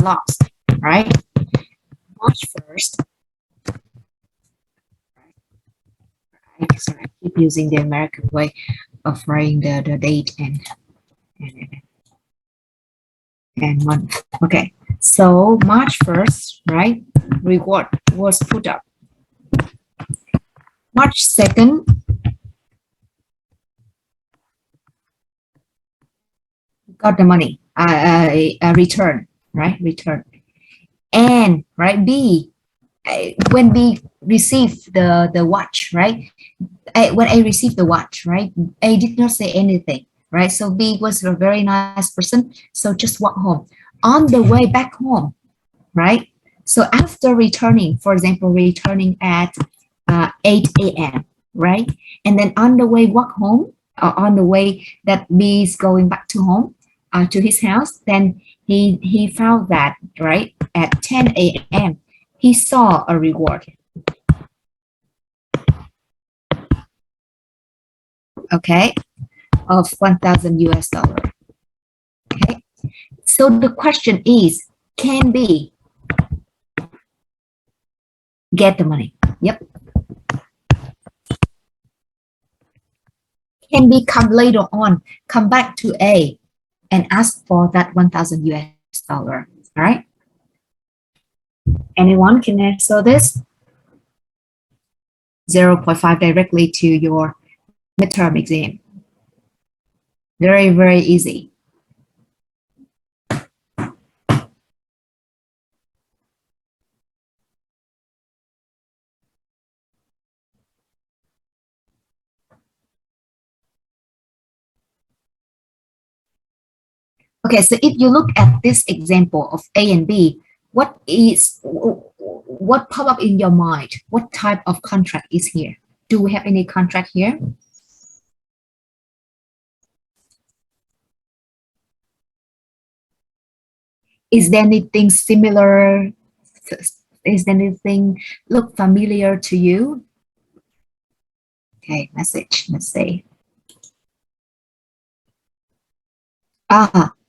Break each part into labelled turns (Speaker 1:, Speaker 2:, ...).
Speaker 1: lost, right? March 1st. Sorry, I keep using the American way of writing the date and month. Okay, so March 1st, right? Reward was put up. March 2nd, got the money, return, right? Return. And right, B, when B received the watch, right? When A received the watch, right? A did not say anything, right? So B was a very nice person, so just walk home. On the way back home, right? So after returning, for example, returning at 8 a.m., right? And then on the way walk home, on the way that B is going back to home, to his house, then he found that, right, at 10 a.m., he saw a reward. Okay, of 1,000 US dollar. Okay, so the question is, can B get the money? Yep. Can B come later on, come back to A and ask for that 1,000 US dollar? All right. Anyone can answer this? 0.5 directly to your midterm exam. Very, very easy. Okay, so if you look at this example of A and B, what pop up in your mind? What type of contract is here? Do we have any contract here? Is there anything similar? Is there anything look familiar to you? Okay, message, let's say.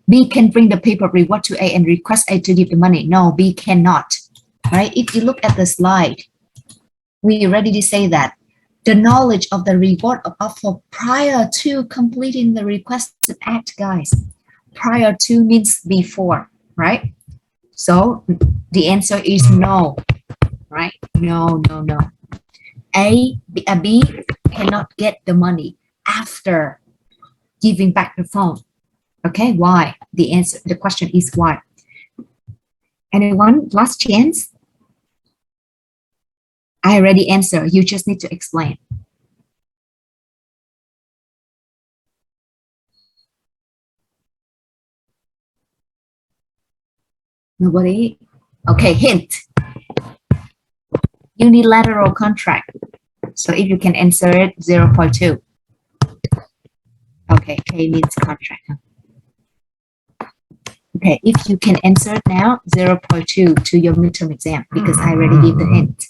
Speaker 1: B can bring the paper reward to A and request A to give the money. No, B cannot, right? If you look at the slide, we already say that the knowledge of the reward of offer prior to completing the requested act, guys. Prior to means before, right? So the answer is no, right? No, no, no. B cannot get the money after giving back the phone. Okay, why? The question is why. Anyone? Last chance? I already answered. You just need to explain. Nobody? Okay, hint. Unilateral contract. So if you can answer it, 0.2. Okay, K means contract. Okay, if you can answer it now, 0.2 to your midterm exam, because I already gave the hint.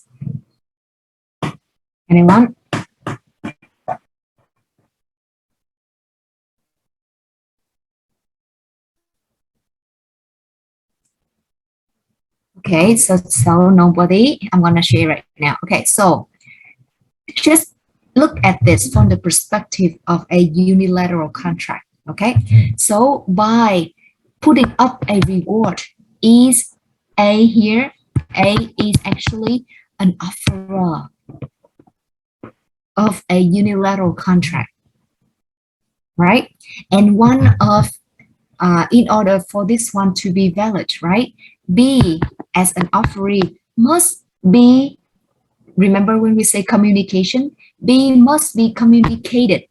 Speaker 1: Anyone? Okay, so nobody. I'm gonna share right now. Okay, so just look at this from the perspective of a unilateral contract. Okay, so by putting up a reward, is A here? A is actually an offerer of a unilateral contract, right? And one of, in order for this one to be valid, right? B as an offeree must be, remember when we say communication, B must be communicated,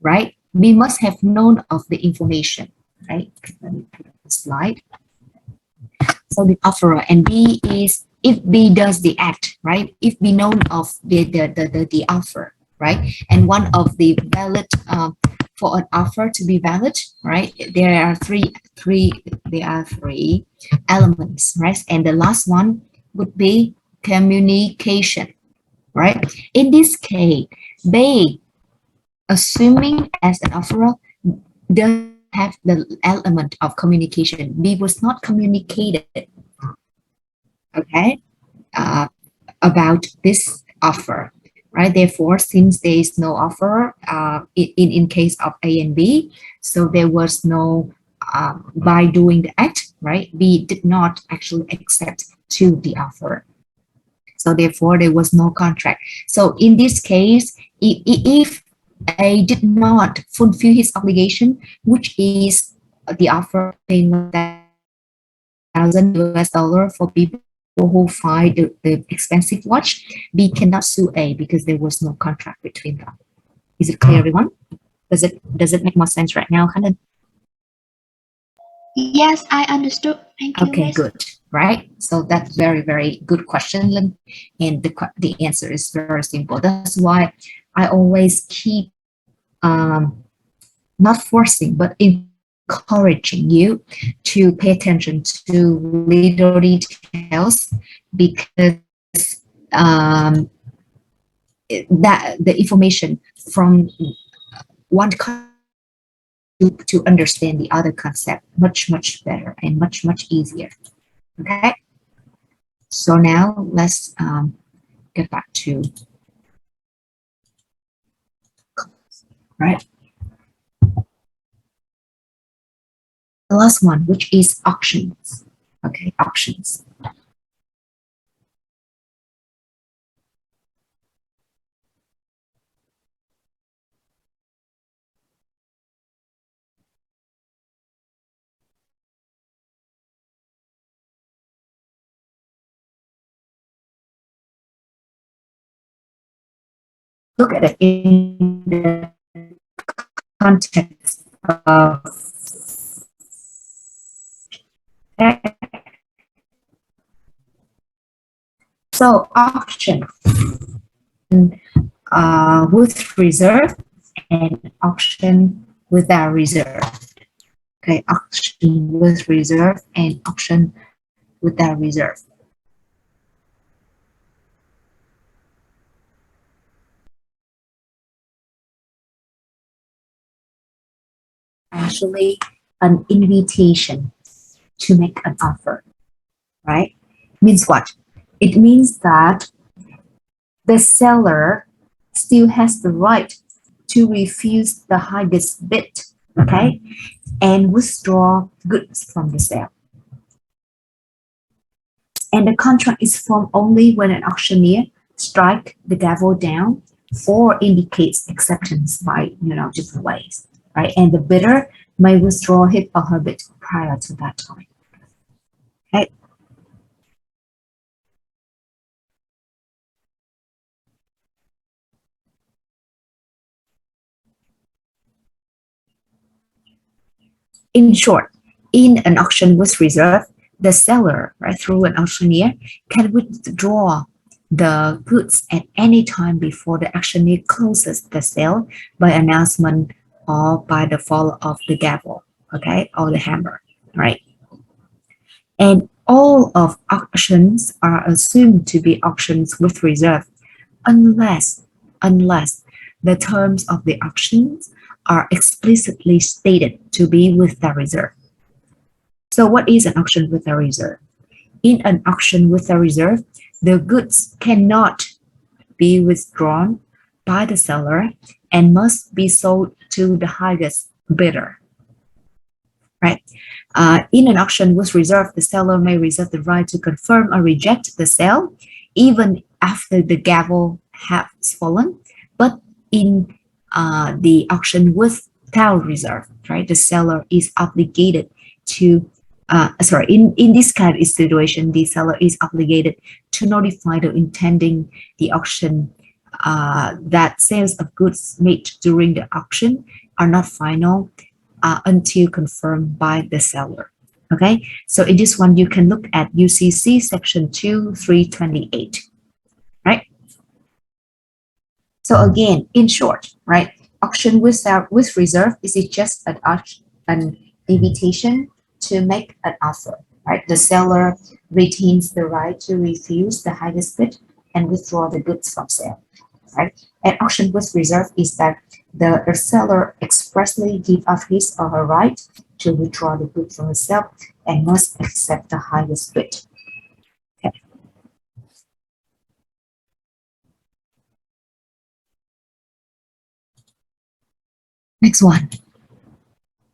Speaker 1: right? B must have known of the information, right? Let me put up the slide. So the offerer, and B is, if B does the act, right? If B known of the offer, right? And one of the valid, for an offer to be valid, right? There are three elements, right? And the last one would be communication, right? In this case, B, assuming as an offerer, does have the element of communication. B was not communicated, okay, about this offer, right? Therefore, since there is no offer in case of A and B, so there was no by doing the act, right? B did not actually accept to the offer. So therefore, there was no contract. So in this case, if A did not fulfill his obligation, which is the offer paying $1,000 for people who find the expensive watch, B cannot sue A because there was no contract between them. Is it clear, everyone? Does it make more sense right now, Kanan?
Speaker 2: Yes, I understood. Thank you.
Speaker 1: Okay,
Speaker 2: Miss.
Speaker 1: good. Right. So that's very good question, Lynn. And the answer is very simple. That's why I always keep not forcing but encouraging you to pay attention to little details, because that the information from one to understand the other concept much better and much easier. Okay, so now let's get back to right the last one, which is auctions. Okay, auctions. Look at it in the context of so auction with reserve and auction without reserve. Okay, auction with reserve and auction without reserve. Actually, an invitation to make an offer, right? Means what? It means that the seller still has the right to refuse the highest bid, okay, and withdraw goods from the sale. And the contract is formed only when an auctioneer strikes the gavel down or indicates acceptance by different ways, right? And the bidder may withdraw his or her bid prior to that time. Okay. In short, in an auction with reserve, the seller, right, through an auctioneer, can withdraw the goods at any time before the auctioneer closes the sale by announcement or by the fall of the gavel, okay, or the hammer, right? And all of auctions are assumed to be auctions with reserve unless the terms of the auctions are explicitly stated to be with the reserve. So what is an auction with a reserve? In an auction with a reserve, the goods cannot be withdrawn by the seller and must be sold to the highest bidder. Right? In an auction with reserve, the seller may reserve the right to confirm or reject the sale even after the gavel has fallen. But in the auction without reserve, right, the seller is obligated to in this kind of situation, the seller is obligated to notify the intending the auction that sales of goods made during the auction are not final until confirmed by the seller. Okay, so in this one, you can look at UCC section 2328, right? So again, in short, right, auction with reserve is just an invitation to make an offer, right? The seller retains the right to refuse the highest bid and withdraw the goods from sale, right? And auction with reserve is that the seller expressly give up his or her right to withdraw the good from herself and must accept the highest bid. Okay. Next one.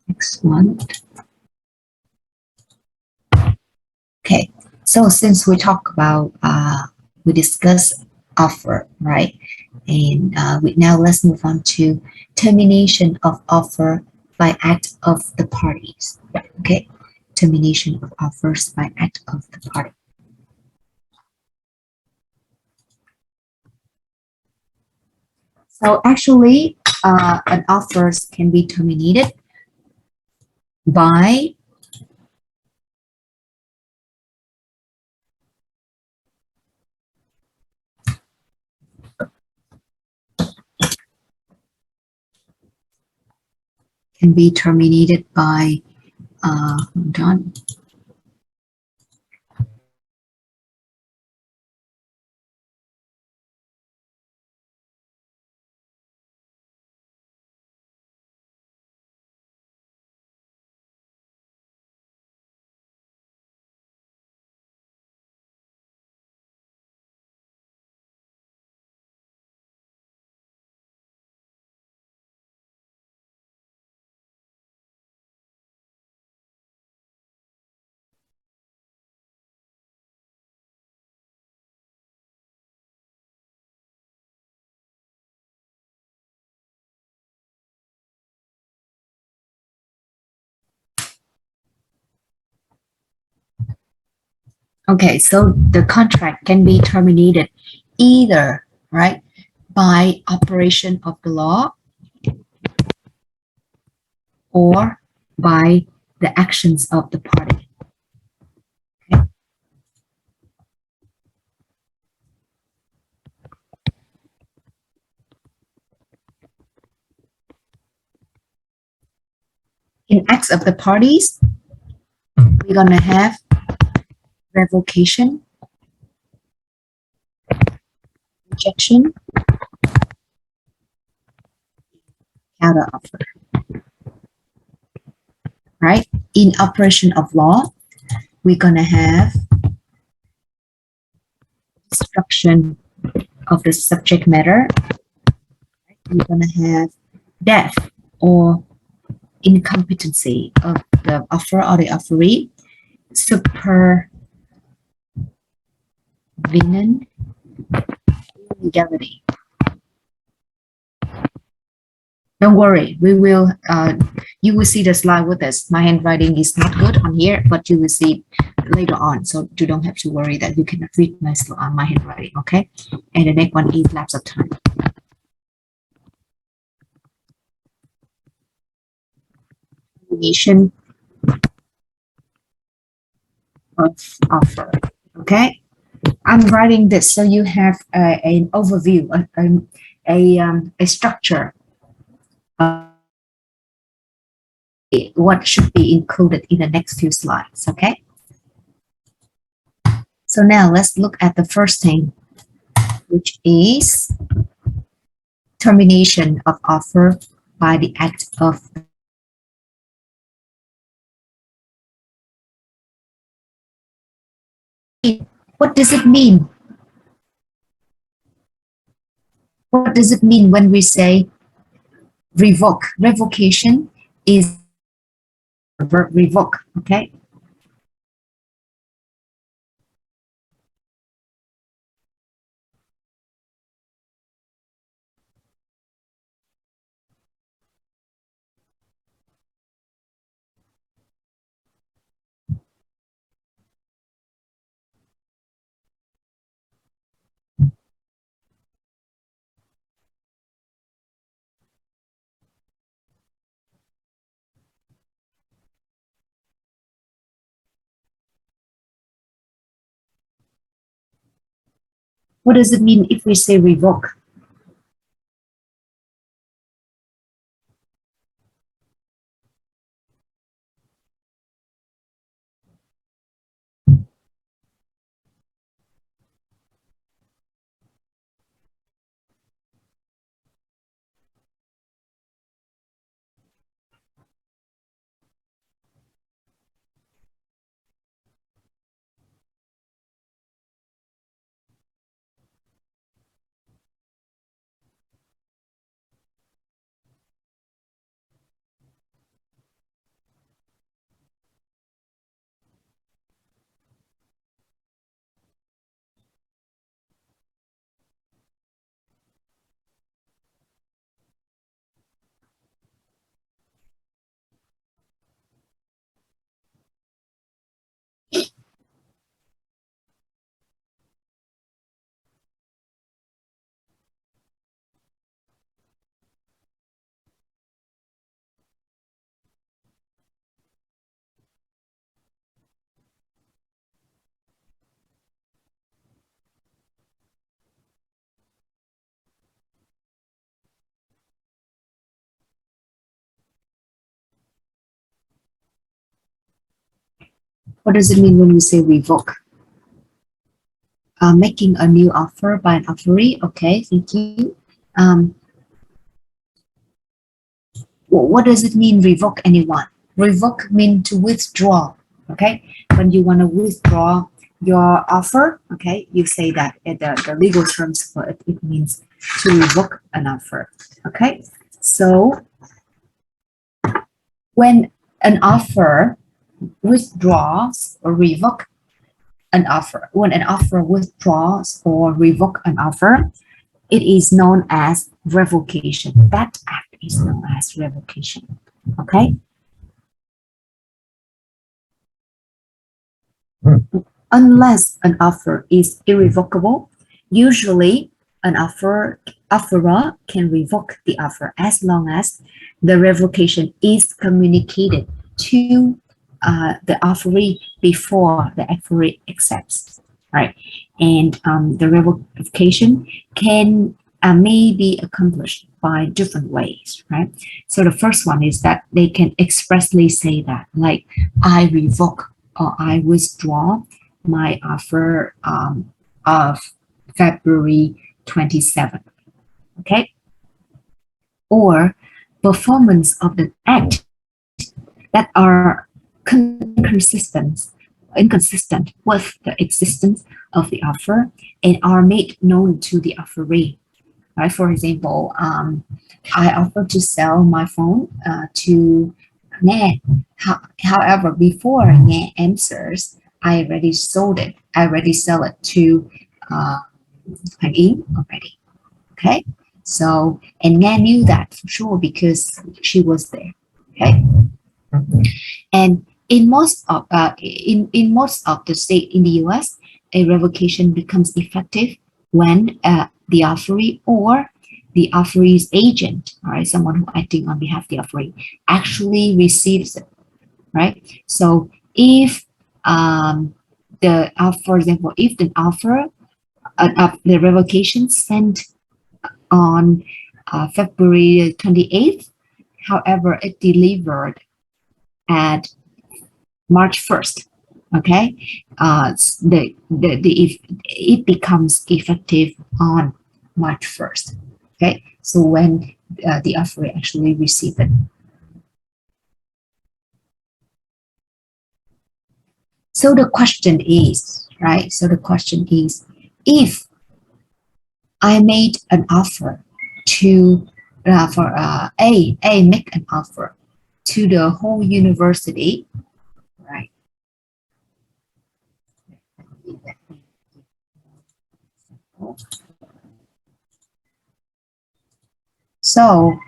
Speaker 1: Next one. Okay. So since we talk about, we discuss offer, right? And now let's move on to termination of offer by act of the parties. Okay. Termination of offers by act of the party. So actually, an offers can be terminated by hold on. Okay, so the contract can be terminated either, right, by operation of the law or by the actions of the party. Okay. In acts of the parties, we're gonna have revocation, rejection, counter offer, right? In operation of law, we're gonna have destruction of the subject matter. We're gonna have death or incompetency of the offer or the offeree, supervenient illegality. Don't worry, we will, you will see the slide with us. My handwriting is not good on here, but you will see later on. So you don't have to worry that you cannot read my handwriting, okay? And the next one is lapse of time. Termination of offer, okay? I'm writing this so you have an overview, a structure of what should be included in the next few slides, okay? So now let's look at the first thing, which is termination of offer by the act of. What does it mean? What does it mean when we say revoke? Revocation is the verb revoke, okay? What does it mean if we say revoke? What does it mean when we say revoke? Making a new offer by an offeree. Okay, thank you. What does it mean revoke anyone? Revoke means to withdraw. Okay, when you want to withdraw your offer, okay, you say that the legal terms for it, it means to revoke an offer. Okay, so when an offer withdraws or revoke an offer, when an offer withdraws or revoke an offer, it is known as revocation. That act is known as revocation. Okay. Unless an offer is irrevocable, usually an offeror can revoke the offer as long as the revocation is communicated to the offeree before the offeree accepts, right? And the revocation can may be accomplished by different ways, right? So the first one is that they can expressly say that, like, I revoke or I withdraw my offer of February 27th, okay? Or performance of the act that are inconsistent with the existence of the offer and are made known to the offeree. Right? For example, I offer to sell my phone to Nghe. However, before Nghe answers, I already sold it. I already sell it to Hoàng Yến already. Okay, so and Nghe knew that for sure because she was there. Okay, and in most of the state in the U.S., a revocation becomes effective when the offeree or the offeree's agent, all right, someone who acting on behalf of the offeree, actually receives it, right? So if for example, if the offer the revocation sent on February 28th, however, it delivered at March 1st, okay, it becomes effective on March 1st, okay, so when the offeree actually receive it. So the question is, right, so the question is, if I made an offer to make an offer to the whole university, right? So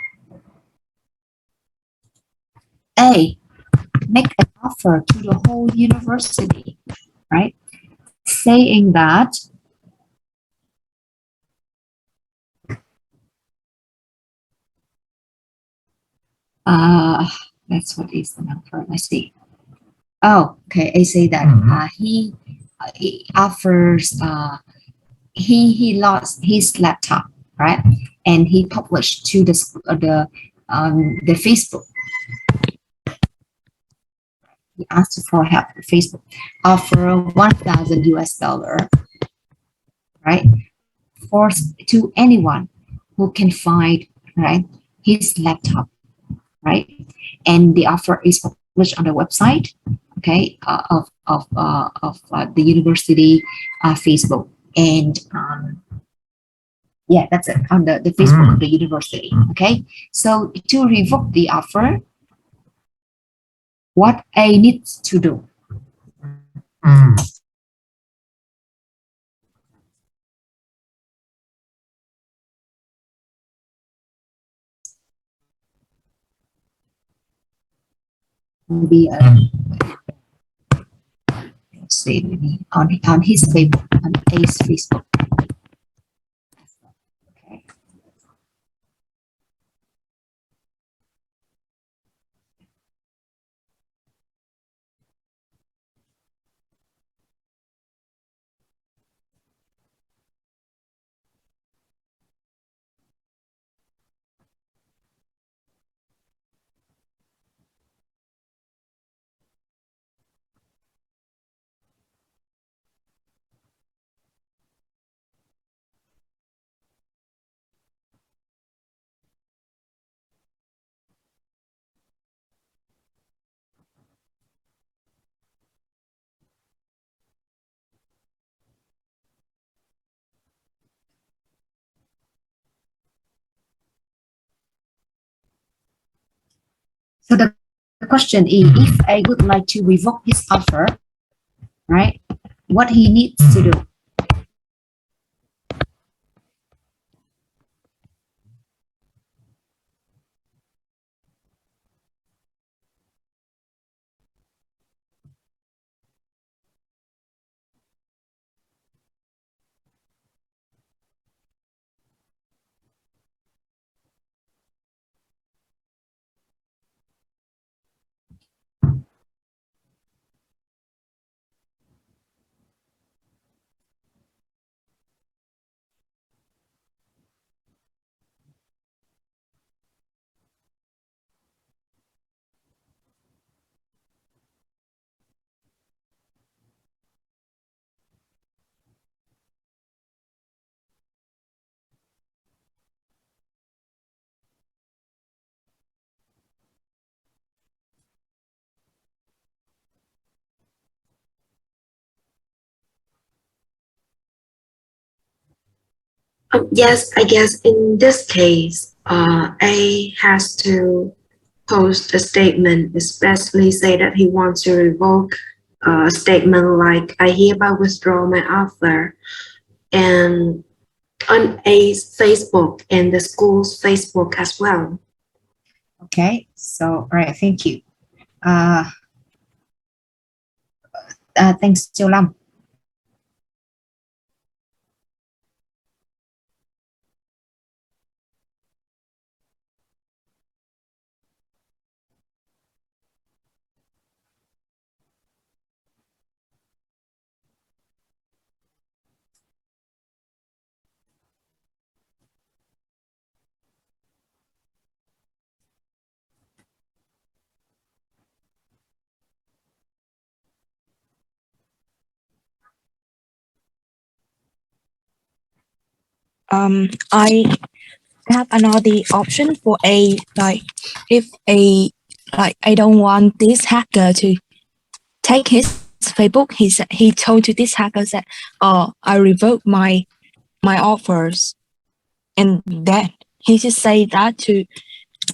Speaker 1: A, make an offer to the whole university, right? Saying that that's what is the number. Let's see. Oh, okay. I say that he offers he lost his laptop, right? And he published to the Facebook. He asked for help. Facebook offer 1,000 US dollar, right? For to anyone who can find, right, his laptop, right? And the offer is published on the website, okay, of the university Facebook, and yeah, that's it, on the Facebook of the university. Okay, so to revoke the offer, what A needs to do? Maybe let's see, maybe on his Facebook, on A's Facebook. Okay. So the question is, if I would like to revoke his offer, right? What he needs to do?
Speaker 3: Yes, I guess in this case, A has to post a statement, especially say that he wants to revoke a statement like, I hereby withdraw my offer. And on A's Facebook and the school's Facebook as well.
Speaker 1: Okay, so all right, thank you. Thanks, Châu Long.
Speaker 4: I have another option for A, like if A, like I don't want this hacker to take his Facebook. He told to this hacker that, oh, I revoke my offers, and then he just say that to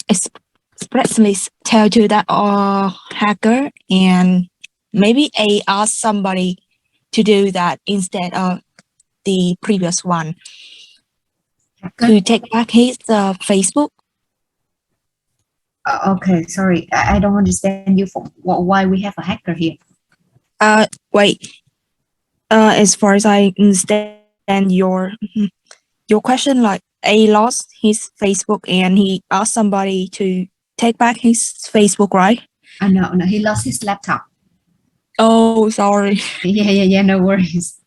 Speaker 4: expressly tell to that hacker, and maybe A ask somebody to do that instead of the previous one to take back his Facebook.
Speaker 1: Okay, sorry, I don't understand you for why we have a hacker here.
Speaker 4: Wait. As far as I understand your question, like A lost his Facebook and he asked somebody to take back his Facebook, right?
Speaker 1: No, he lost his laptop.
Speaker 4: Oh, sorry.
Speaker 1: Yeah, no worries.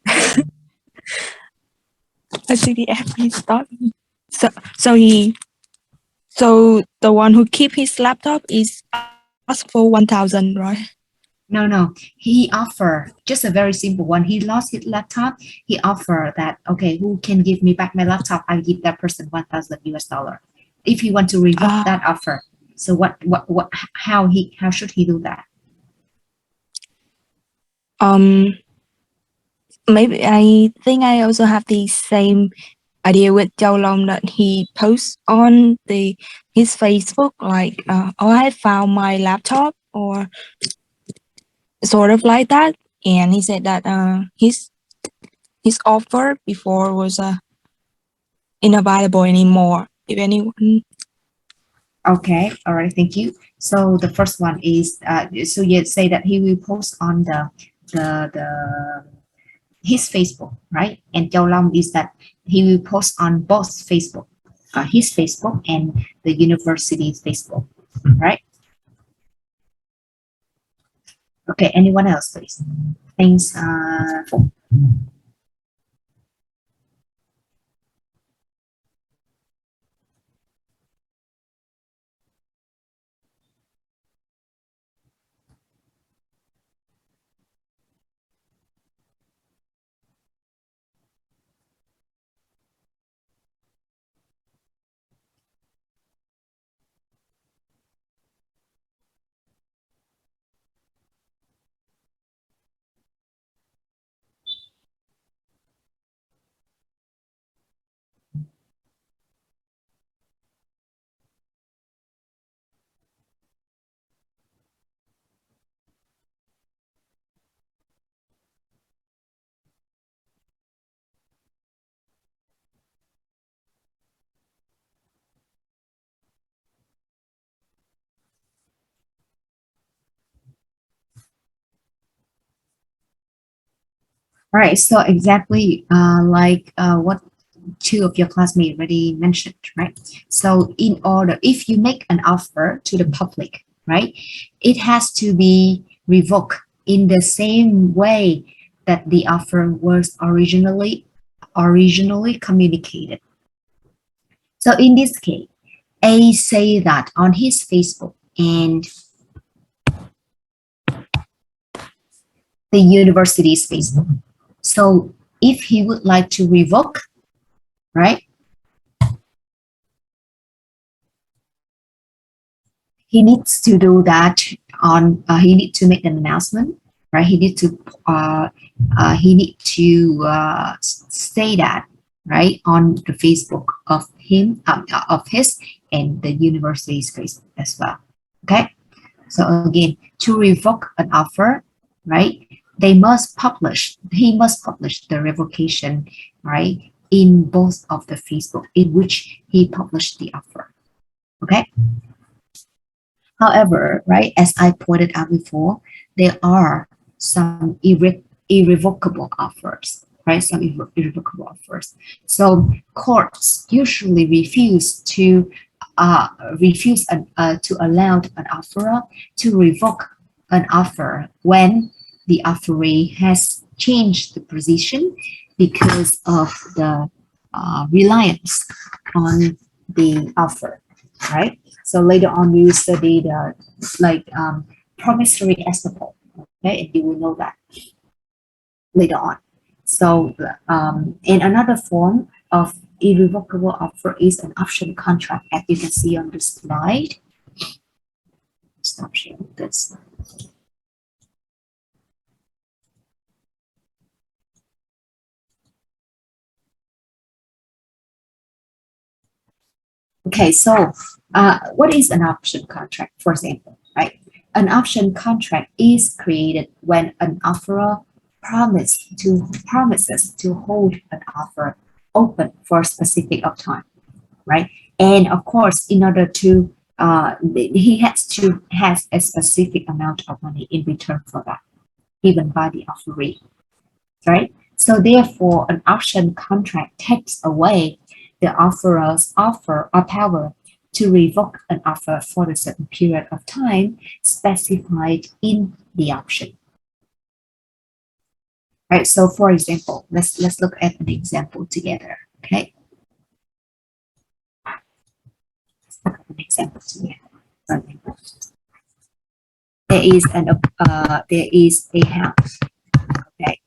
Speaker 4: I see the app restart. So the one who keep his laptop is asked for 1,000, right?
Speaker 1: No, he offered just a very simple one. He lost his laptop. He offered that, okay, who can give me back my laptop? I'll give that person 1,000 US dollar. If he want to revoke that offer. So how should he do that?
Speaker 4: Maybe I think I also have the same idea with Châu Long, that he posts on his Facebook like, oh, I found my laptop, or sort of like that, and he said that his offer before was unavailable anymore. If anyone,
Speaker 1: Okay, all right, thank you. So the first one is so you say that he will post on the his Facebook, right? And Châu Long is that he will post on both Facebook, his Facebook and the university's Facebook, right? Okay, anyone else, please? Thanks. All right, so exactly like what two of your classmates already mentioned, right? So in order, if you make an offer to the public, right, it has to be revoked in the same way that the offer was originally communicated. So in this case, A say that on his Facebook and the university's Facebook. So if he would like to revoke, right, he needs to do that on, he need to make an announcement, right? He need to say that, right, on the Facebook of him, of his and the university's Facebook as well. Okay. So again, to revoke an offer, right, he must publish the revocation, right, in both of the Facebook in which he published the offer. Okay. However, right, as I pointed out before, there are some irrevocable offers, right? Some irrevocable offers. So courts usually refuse to allow an offerer to revoke an offer when the offeree has changed the position because of the reliance on the offer, right? So later on, you study the promissory estoppel, okay, and you will know that later on. So, and another form of irrevocable offer is an option contract, as you can see on the slide. Stop sharing this. Okay, so what is an option contract, for example, right? An option contract is created when an offerer promises to hold an offer open for a specific of time, right? And of course, in order to he has a specific amount of money in return for that, given by the offeree, right? So therefore, an option contract takes away the offerer's offer or power to revoke an offer for a certain period of time specified in the option. Right. So for example, let's look at an example together. Okay. Let's look at an example together. There is a house. Okay.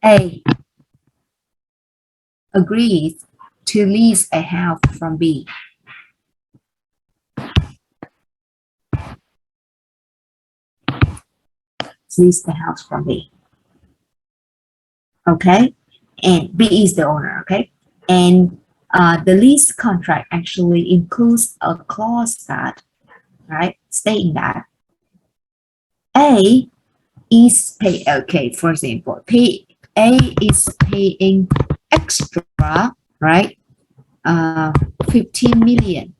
Speaker 1: A agrees to lease a house from B. Lease the house from B. Okay, and B is the owner. Okay, and the lease contract actually includes a clause that, right, stating that A is pay. Okay, for example, A is paying extra, right? 15 million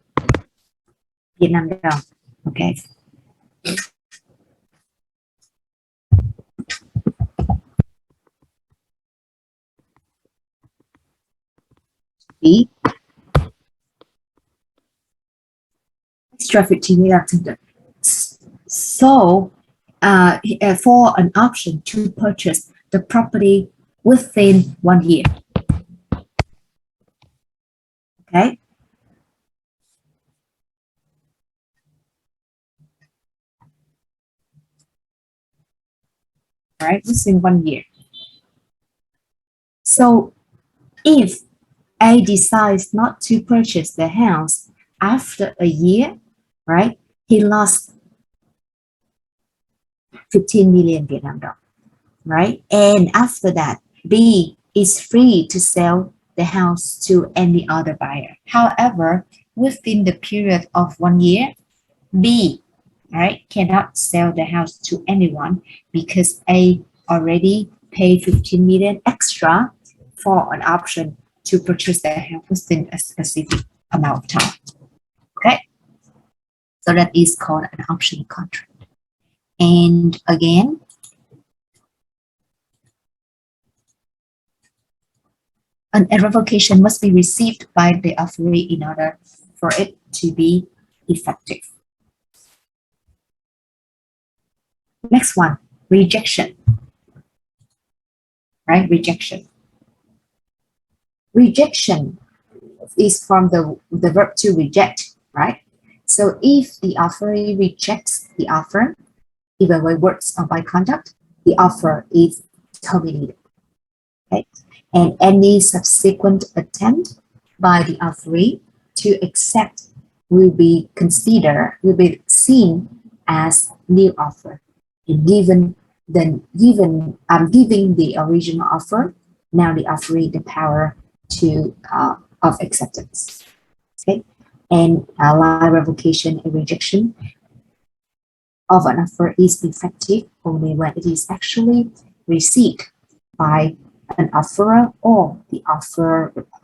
Speaker 1: Việt Nam đồng. Okay. B extra 15 million. So for an option to purchase the property within 1 year. Okay. All right, within 1 year. So if A decides not to purchase the house after a year, right, he lost 15 million Việt Nam đồng, right? And after that, B is free to sell the house to any other buyer. However, within the period of 1 year, B, right, cannot sell the house to anyone because A already paid 15 million extra for an option to purchase the house within a specific amount of time. Okay, so that is called an option contract. And again, an revocation must be received by the offeree in order for it to be effective. Next one, rejection. Right, rejection. Rejection is from the verb to reject, right? So if the offeree rejects the offer, either by words or by conduct, the offer is terminated. Okay, and any subsequent attempt by the offeree to accept will be seen as new offer, and giving the original offer now the offeree the power to of acceptance. Okay, and like revocation and rejection of an offer is effective only when it is actually received by an offerer or the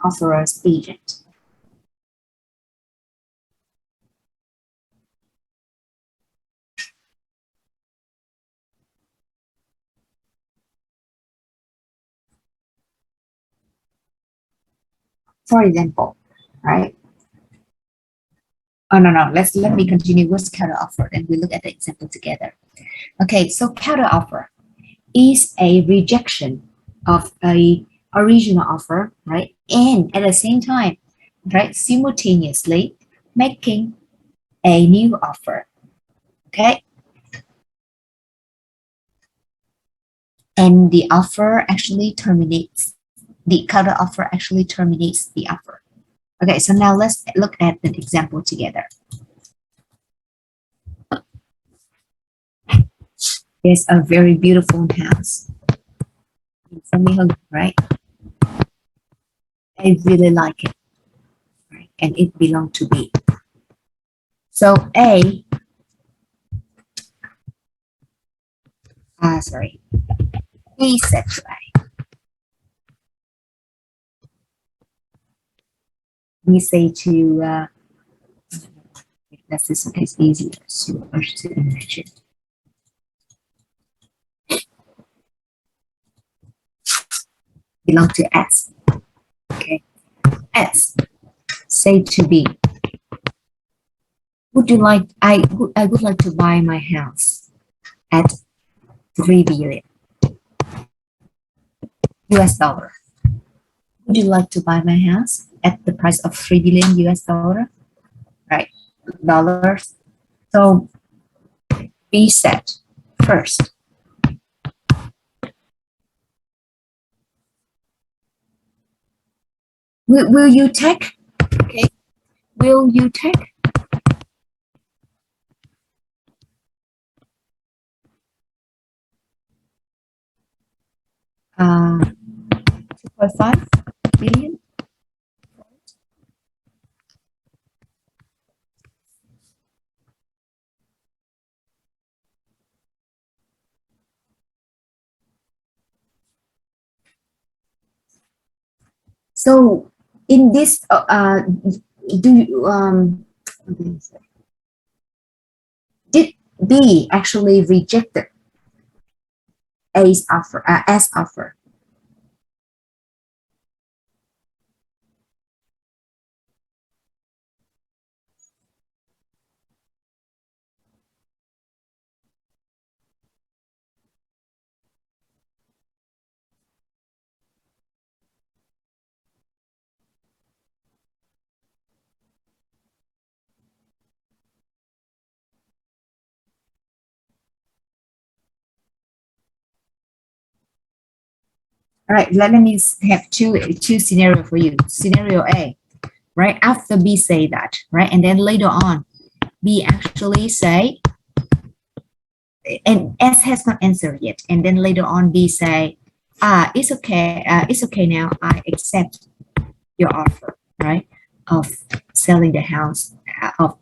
Speaker 1: offerer's agent. For example, right? Oh, no. Let me continue with counter offer and we look at the example together. Okay, so counter offer is a rejection of a original offer, right? And at the same time, right, simultaneously making a new offer. Okay. And the offer actually terminates, the counter offer actually terminates the offer. Okay, so now let's look at the example together. There's a very beautiful house. Right? I really like it. Right? And it belonged to B. So B said to A. We say to this is easier to imagine. Belong to S. Okay. S say to B. Would you like? I would like to buy my house at $3 billion US dollar. Would you like to buy my house at the price of $3 billion US dollar? Right, dollars. So B said first. Will you take? Okay. Will you take? $2.5 billion. So in this, do you did B actually rejected A's offer, S offer? All right, let me have two scenario for you. Scenario A, right? After B say that, right? And then later on, B actually say, and S has not answered yet. And then later on, B say, it's okay now. I accept your offer, right? Of selling the house, I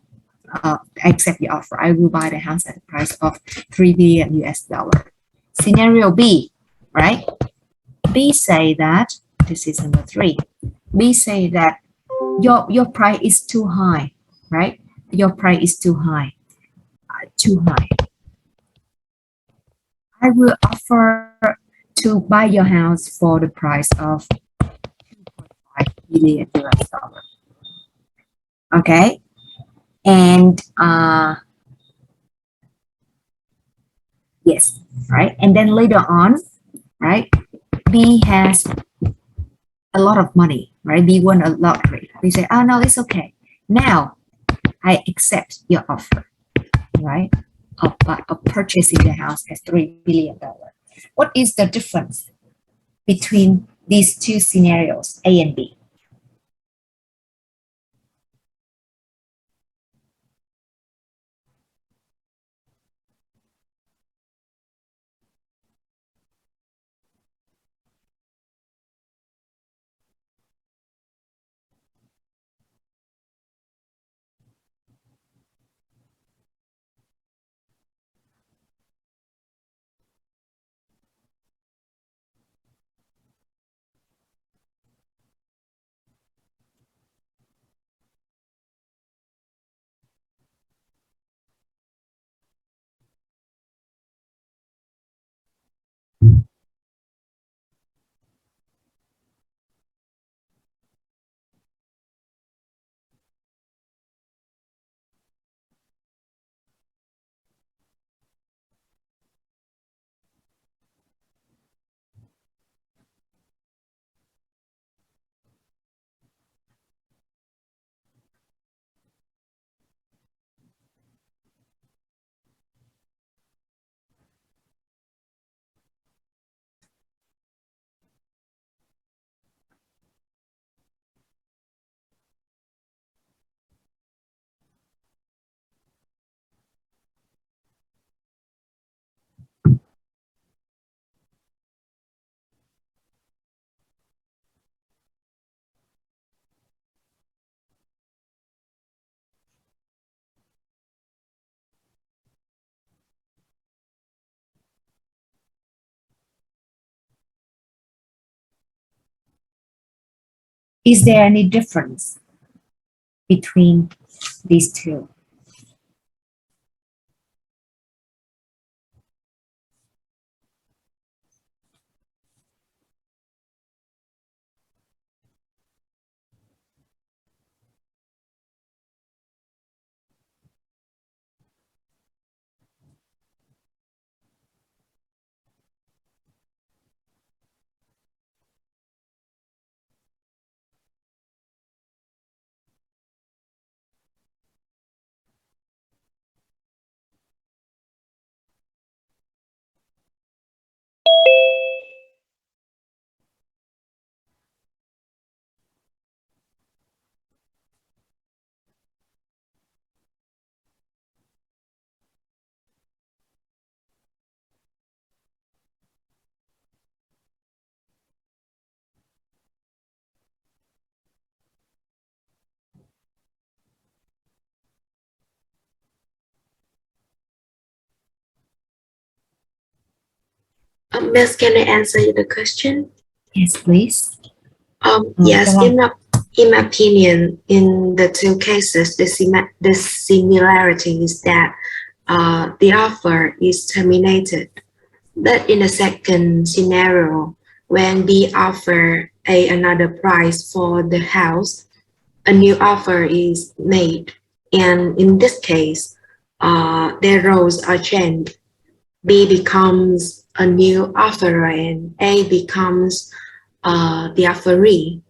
Speaker 1: accept the offer. I will buy the house at the price of $3 billion US dollar. Scenario B, right? B say that, this is number 3. B say that your price is too high, right? Your price is too high. Too high. I will offer to buy your house for the price of billion US dollar. Okay, and yes, right. And then later on, right, B has a lot of money, right? B won a lottery. We say, oh no, it's okay. Now I accept your offer, right? Of purchasing the house at $3 billion. What is the difference between these two scenarios, A and B? Is there any difference between these two?
Speaker 3: Miss, can I answer the question?
Speaker 1: Yes, please.
Speaker 3: Yes,
Speaker 1: Go on.
Speaker 3: in my opinion, in the two cases, the similarity is that the offer is terminated. But in the second scenario, when B offer another price for the house, a new offer is made. And in this case, their roles are changed. B becomes a new offerer and A becomes the offeree.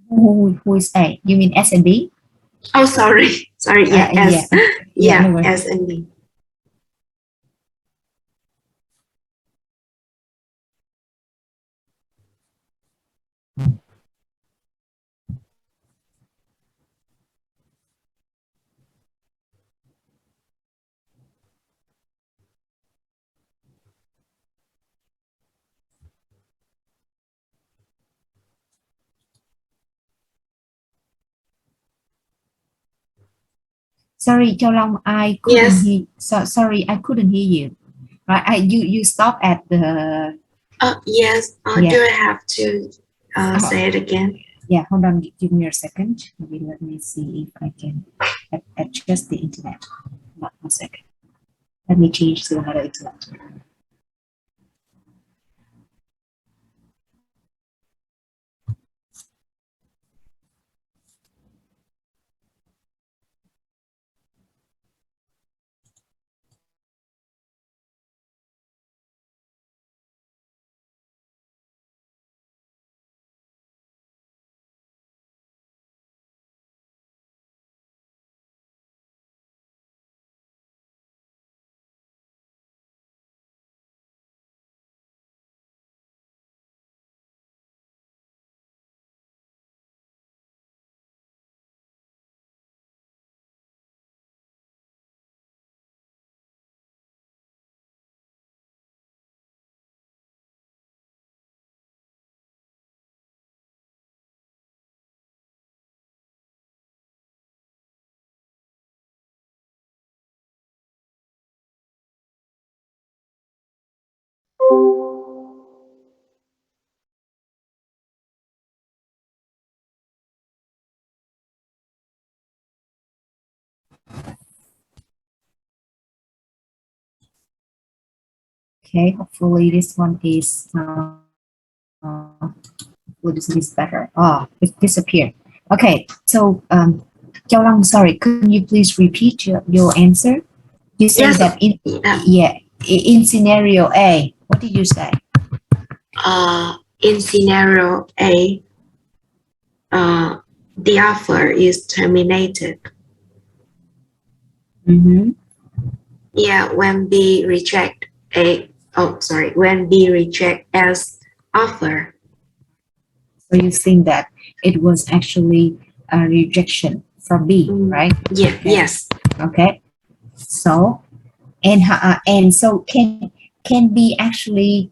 Speaker 1: Who is A? You mean S and B?
Speaker 3: Oh, sorry. Sorry. Yeah. S.
Speaker 1: Yeah.
Speaker 3: Yeah.
Speaker 1: No worries.
Speaker 3: S and B.
Speaker 1: Sorry, Châu Long, I couldn't
Speaker 3: Yes.
Speaker 1: hear. Sorry, I couldn't hear you. Right? You stop at the.
Speaker 3: Yes.
Speaker 1: Yeah.
Speaker 3: Do I have to say it again?
Speaker 1: Yeah, hold on. Give me a second. Maybe let me see if I can adjust the internet. One second. Let me change to another internet. Okay, hopefully this one is this is better. Oh, it disappeared. Okay, so Châu Long, sorry, could you please repeat your answer? You say
Speaker 3: Yes.
Speaker 1: that in
Speaker 3: Yeah.
Speaker 1: in scenario A, what did you say?
Speaker 3: In scenario A, the offer is terminated.
Speaker 1: Mm-hmm.
Speaker 3: Yeah, when B reject when B reject as offer.
Speaker 1: So you think that it was actually a rejection from B, right?
Speaker 3: Yeah.
Speaker 1: Okay.
Speaker 3: Yes.
Speaker 1: Okay. So and so can be actually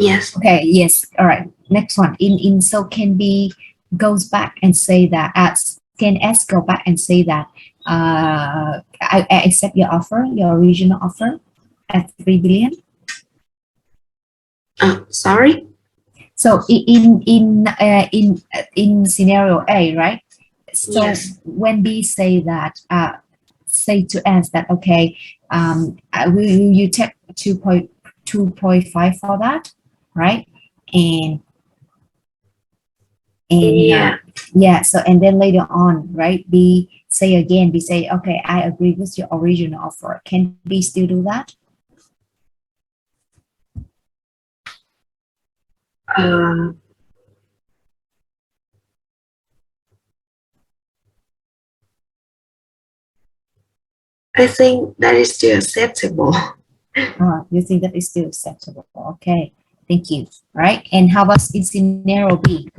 Speaker 3: Yes.
Speaker 1: okay, yes, all right, next one in so can be goes back and say that can S go back and say that I accept your offer, your original offer at 3 billion.
Speaker 3: Sorry.
Speaker 1: So in scenario A, right? So
Speaker 3: Yes.
Speaker 1: when B say that say to S that okay, will you take 2.5 for that, right? And
Speaker 3: Yeah.
Speaker 1: yeah, so and then later on, right, B say okay, I agree with your original offer. Can B still do that?
Speaker 3: I think that is still acceptable.
Speaker 1: You think that is still acceptable? Okay, thank you. Right, and how about in scenario B?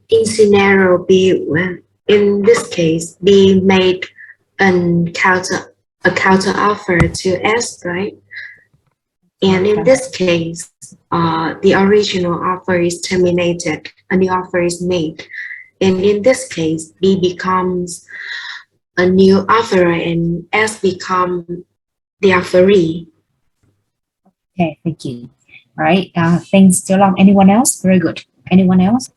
Speaker 3: In scenario B, when in this case B made a counter offer to S, right? And in this case, the original offer is terminated and the offer is made. And in this case, B becomes a new offerer and S become the offeree.
Speaker 1: Okay, thank you. All right, thanks, Jiao Long. Anyone else? Very good. Anyone else?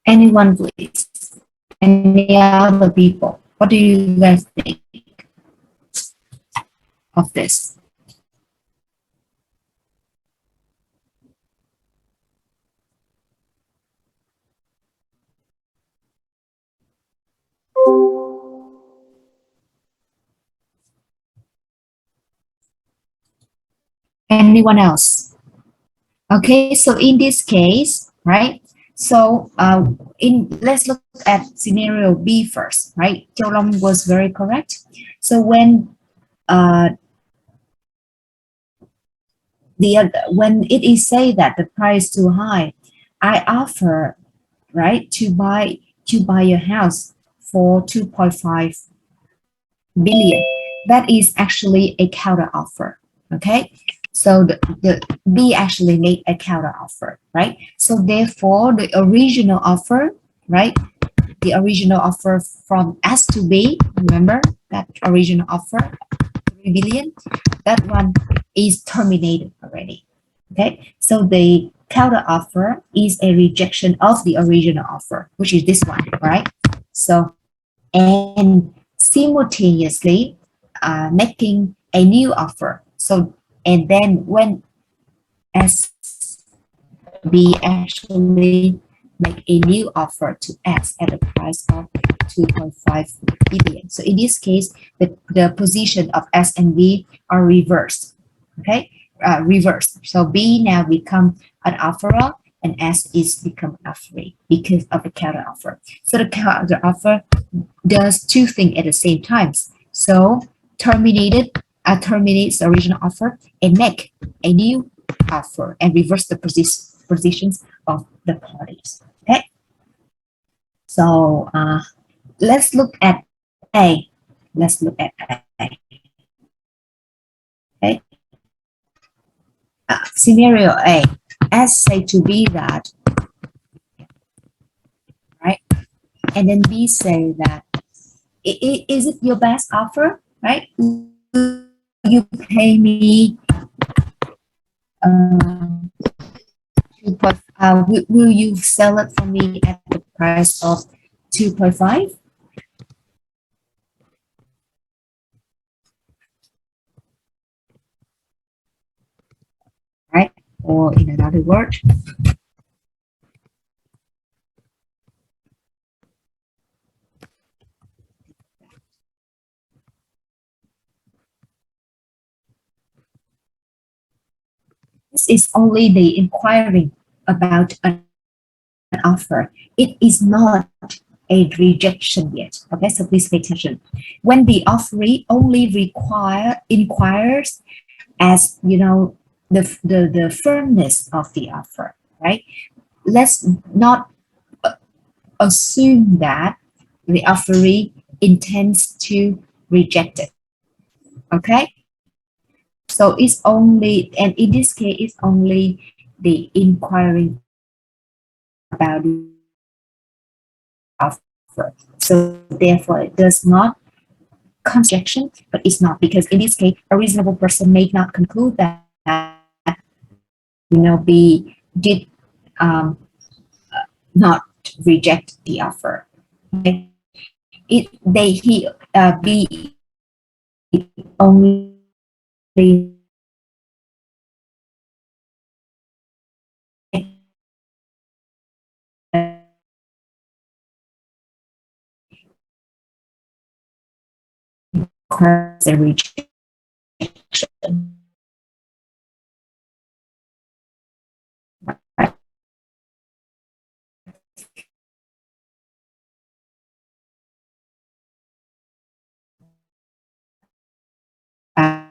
Speaker 1: Anyone, please? Any other people? What do you guys think of this? Anyone else? Okay, so in this case, right? So let's look at scenario B first, right? Jiao Long was very correct. So when when it is say that the price too high, I offer, right, to buy your house for 2.5 billion. That is actually a counter offer. Okay, so the B actually made a counter offer, right? So therefore the original offer, right, the original offer from S to B, remember that original offer 3 billion, that one is terminated already. Okay, so the counter offer is a rejection of the original offer, which is this one, right? So, and simultaneously making a new offer. So, and then when S B actually make a new offer to X at a price of 2.5 billion. So in this case, the position of S and B are reversed. Okay, reversed. So B now become an offerer and S is become offeree because of the counter offer. So the counter offer does two things at the same time. So terminates the original offer and make a new offer and reverse the positions of the parties. Okay. So let's look at A. Let's look at A. Okay. Scenario A. S say to B that, right? And then B say that, is it your best offer, right? You pay me will you sell it for me at the price of 2.5? Right? Or in another word, this is only the inquiring about an offer. It is not a rejection yet. Okay, so please pay attention. When the offeree only inquires as the firmness of the offer, right? Let's not assume that the offeree intends to reject it. Okay, so it's only, and in this case, it's only the inquiring about the offer. So therefore, it does not rejection, but it's not, because in this case, a reasonable person may not conclude that B did not reject the offer. Okay? He B only the rejection. Uh,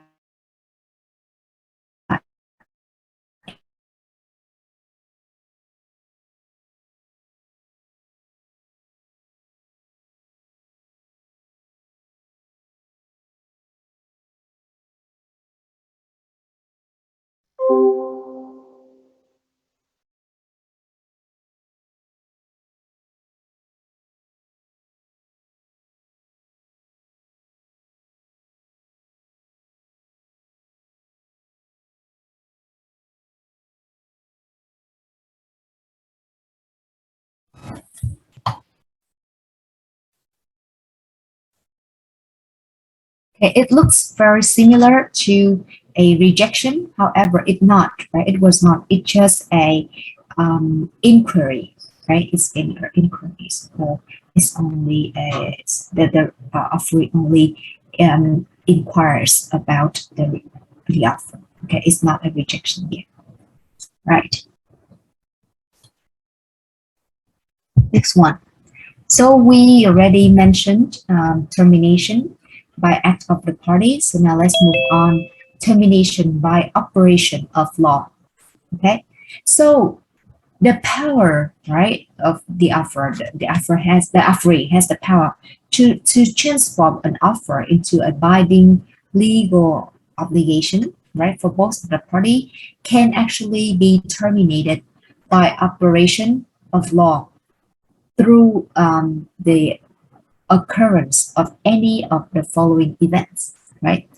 Speaker 1: Okay, it looks very similar to a rejection. However, it not, right? It was not. It's just a inquiry, right? It's inquiries. So it's only the offer only inquires about the offer. Okay, it's not a rejection yet, right? Next one. So we already mentioned termination by act of the party. So now let's move on. Termination by operation of law. Okay. So the power, right, of the offer, the offeree has the power to transform an offer into a binding legal obligation, right, for both of the party, can actually be terminated by operation of law through the occurrence of any of the following events, right?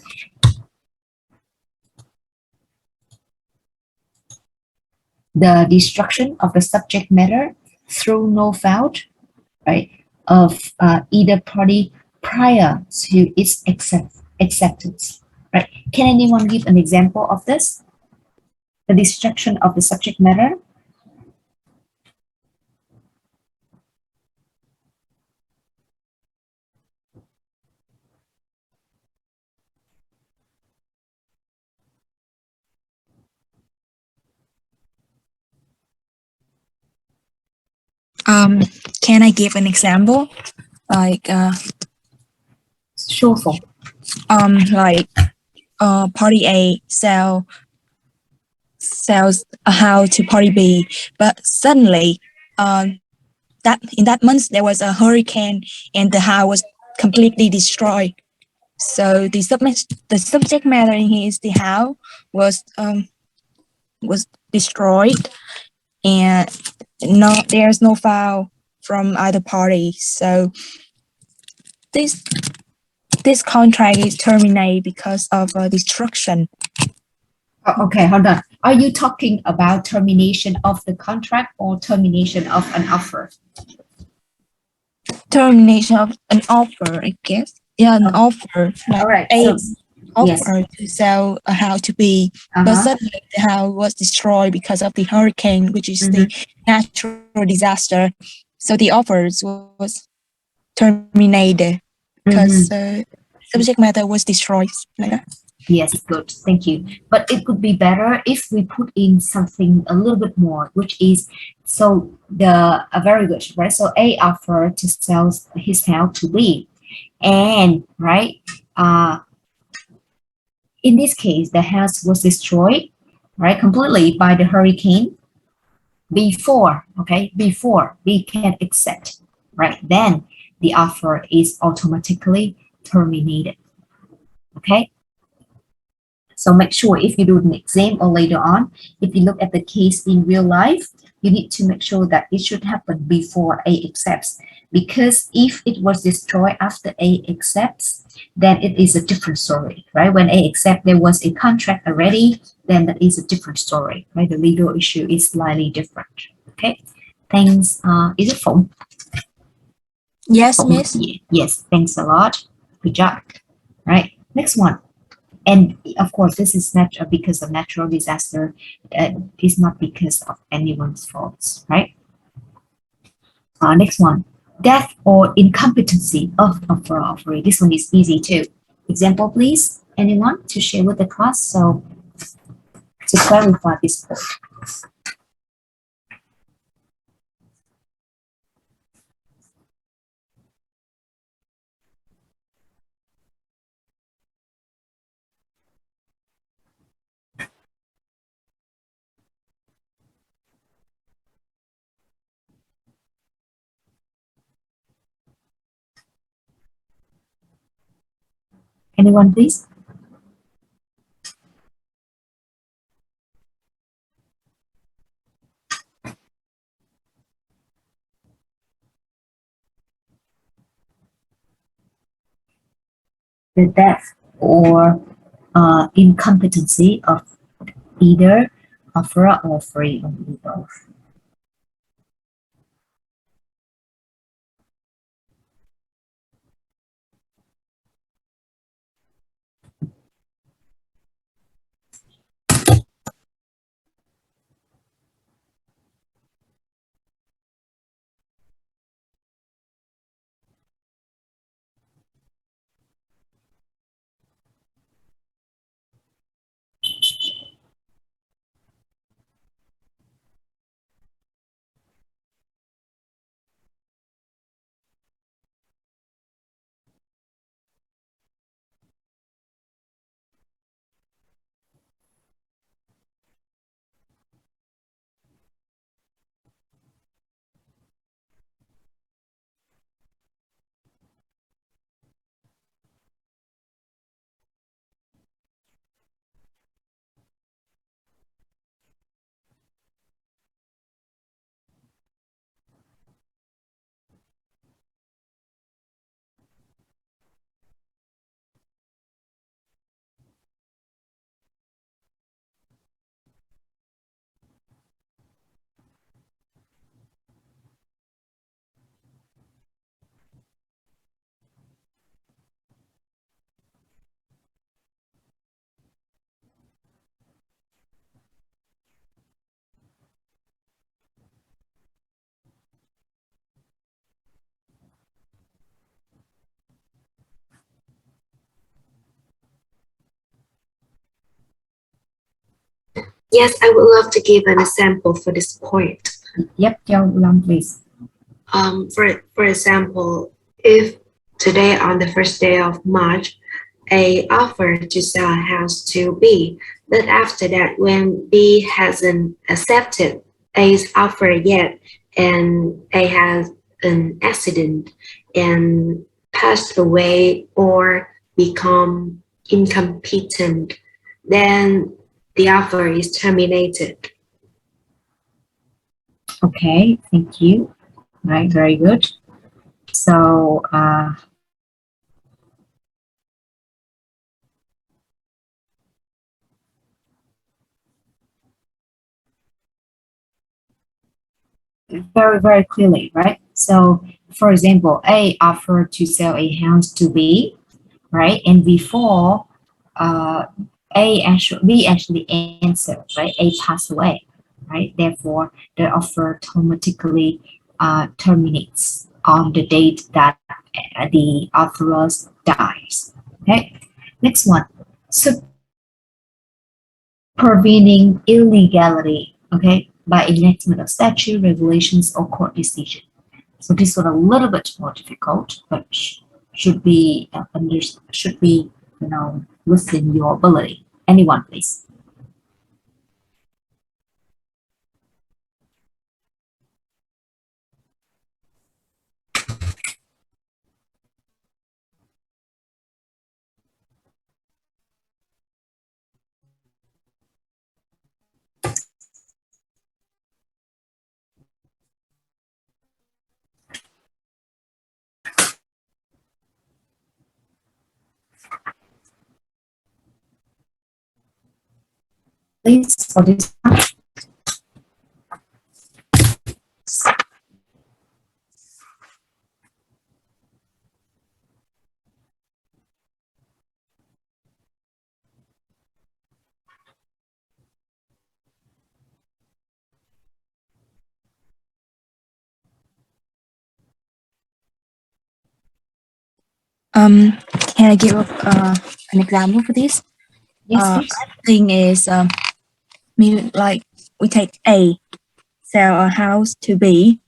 Speaker 1: the destruction of the subject matter through no fault, right, of either party prior to its acceptance, right? Can anyone give an example of this? The destruction of the subject matter?
Speaker 4: Can I give an example? Like
Speaker 1: Sure. For
Speaker 4: like party A sells a house to party B, but suddenly that in that month there was a hurricane and the house was completely destroyed. So the subject matter in here is the house was destroyed, and there's no foul from either party. So this this contract is terminated because of destruction.
Speaker 1: Okay, hold on. Are you talking about termination of the contract or termination of an offer?
Speaker 4: Termination of an offer, I guess. Yeah, an offer. Like
Speaker 1: All right.
Speaker 4: A
Speaker 1: So yes.
Speaker 4: offer to sell a house to B, but
Speaker 1: Uh-huh.
Speaker 4: suddenly the house was destroyed because of the hurricane, which is the natural disaster. So the offers was terminated because subject matter was destroyed like that.
Speaker 1: Yes, good. Thank you. But it could be better if we put in something a little bit more, which is so very good, right? So A offered to sell his house to B, and right, in this case, the house was destroyed, right, completely by the hurricane before we can accept, right? Then the offer is automatically terminated. Okay. So make sure if you do an exam or later on, if you look at the case in real life, you need to make sure that it should happen before A accepts. Because if it was destroyed after A accepts, then it is a different story, right? When A accepts, there was a contract already, then that is a different story, right? The legal issue is slightly different. Okay. Thanks. Is it phone?
Speaker 4: Yes, miss.
Speaker 1: Yes, thanks a lot. Good job. Right. Next one. And of course, this is not because of natural disaster. It's not because of anyone's faults, right? Next one, death or incompetency of offer offering. This one is easy too. Example, please. Anyone to share with the class? So to clarify this point. Anyone, please? The death or incompetency of either offerer or free or both.
Speaker 3: Yes, I would love to give an example for this point.
Speaker 1: Yep, Châu Long, please.
Speaker 3: For example, if today on the first day of March, A offer to sell a house to B, but after that, when B hasn't accepted A's offer yet, and A has an accident and passed away or become incompetent, then the offer is terminated.
Speaker 1: Okay, thank you. Right, very good. So, very, very clearly, right? So, for example, A offered to sell a house to B, right? And before B actually answered, right? A passed away, right? Therefore, the offer automatically terminates on the date that the offerer dies. Okay, next one. Supervening illegality, okay, by enactment of statute, regulations, or court decision. So this one a little bit more difficult, but should be should be within your ability. Anyone, please. Please for this.
Speaker 4: Can I give an example for this?
Speaker 1: Yes, please.
Speaker 4: Thing is, like we take A, sell a house to B,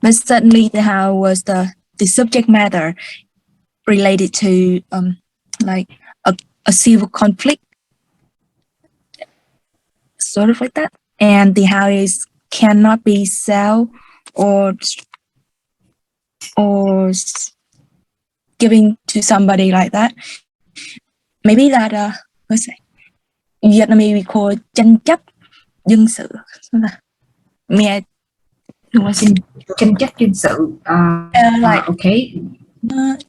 Speaker 4: but suddenly the house was the subject matter related to like a civil conflict, sort of like that, and the house cannot be sold or or giving to somebody like that. Maybe that what's it? Vietnamese we call tranh chấp dân sự. Nghe
Speaker 1: Tranh chấp dân sự.
Speaker 4: like
Speaker 1: Okay.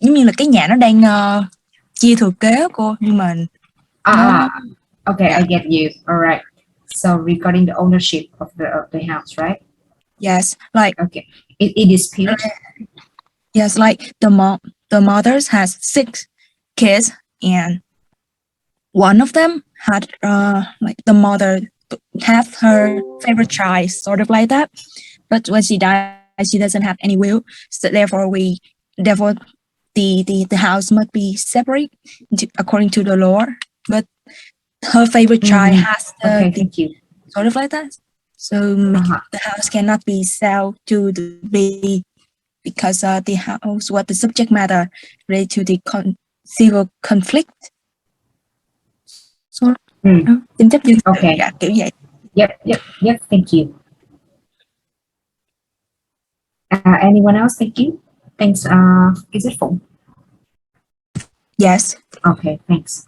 Speaker 4: giống như là cái nhà nó đang chia thừa kế cô, nhưng mà nó
Speaker 1: Okay, I get you. All right. So regarding the ownership of the house, right?
Speaker 4: yes, like
Speaker 1: Okay. It is dispute.
Speaker 4: yes, like the mothers has 6 kids, and one of them had like the mother have her favorite child, sort of like that. But when she dies, she doesn't have any will. So therefore the house must be separate according to the law. But her favorite child has
Speaker 1: Okay, thank you.
Speaker 4: sort of like that. So the house cannot be sold to the B because the house was the subject matter related to the civil conflict. So, tranh chấp dân sự,
Speaker 1: Okay.
Speaker 4: dạ, kiểu vậy.
Speaker 1: Yep. Thank you. Anyone else? Thank you. Thanks. Is it full?
Speaker 4: Yes.
Speaker 1: Okay, thanks.